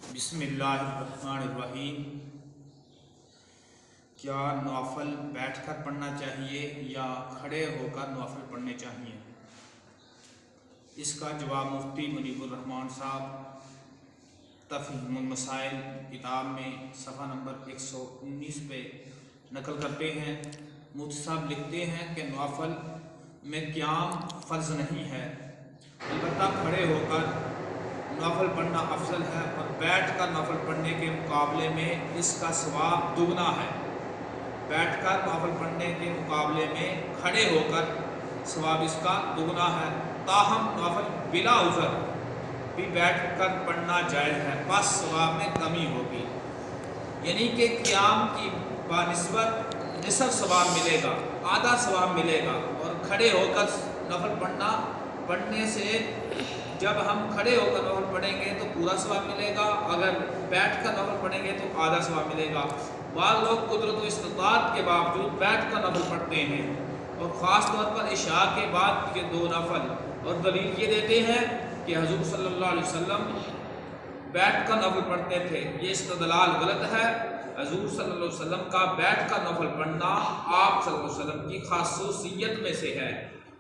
बिस्मिल्लाहिर्रहमानिर्रहीम। क्या नवाफल बैठ कर पढ़ना चाहिए या खड़े होकर नवाफल पढ़ने चाहिए? इसका जवाब मुफ्ती मुनीबुर रहमान साहब तफ़हीमुल मसाइल किताब में सफ़ा नंबर 119 पे नकल करते हैं। मुफ्ती साहब लिखते हैं कि नवाफल में क़याम फ़र्ज़ नहीं है, अलबत्ता खड़े होकर नफल पढ़ना अफजल है और बैठ कर नफल पढ़ने के मुकाबले में इसका सवाब दुगना है। बैठ कर नफल पढ़ने के मुकाबले में खड़े होकर सवाब इसका दुगना है। ताहम नफल बिला उज़र भी बैठ कर पढ़ना जायज़ है, बस सवाब में कमी होगी, यानी कि क़याम की बानिस्बत निसफ सवाब मिलेगा, आधा सवाब मिलेगा। और खड़े होकर नफल पढ़ने से जब हम खड़े होकर नफल पढ़ेंगे तो पूरा सवाब मिलेगा, अगर बैठ कर नफल पढ़ेंगे तो आधा सवाब मिलेगा। बाद लोग कुदरत व इस्तिताअत के बावजूद बैठ कर नफल पढ़ते हैं और ख़ास तौर पर इशा के बाद के 2 नफल, और दलील ये देते हैं कि हुज़ूर सल्लल्लाहु अलैहि वसल्लम बैठ कर नफल पढ़ते थे। ये इस्तिदलाल गलत है। हुज़ूर सल्लल्लाहु अलैहि वसल्लम का बैठ कर नफल पढ़ना आप सल्लल्लाहु अलैहि वसल्लम की खासूसियत में से है।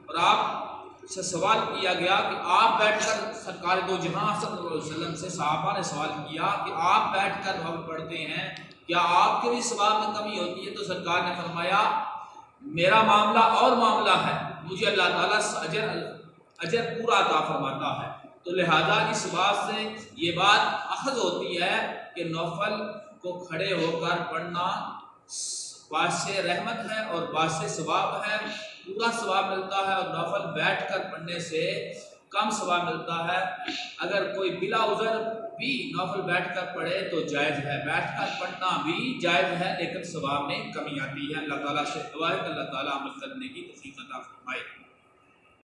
और आप से सवाल किया गया कि आप बैठकर, सरकार दो जहां सल्लल्लाहु अलैहि वसल्लम से सहाबा ने सवाल किया कि आप बैठकर नफल पढ़ते हैं, क्या आपके भी सवाब में कमी होती है? तो सरकार ने फरमाया, मेरा मामला और मामला है, मुझे अल्लाह ताला अजर पूरा अता फरमाता है। तो लिहाजा इस बात से ये बात अखज़ होती है कि नफल को खड़े होकर पढ़ना बासे रहमत है और बासे सवाब है, पूरा सवाब मिलता है। और नफल बैठ कर पढ़ने से कम सवाब मिलता है। अगर कोई बिला उज़र भी नफल बैठ कर पढ़े तो जायज़ है, बैठ कर पढ़ना भी जायज़ है, लेकिन सवाब में कमी आती है। अल्लाह ताला से दुआ है कि अल्लाह ताला अमल करने की तौफीक अता फरमाए।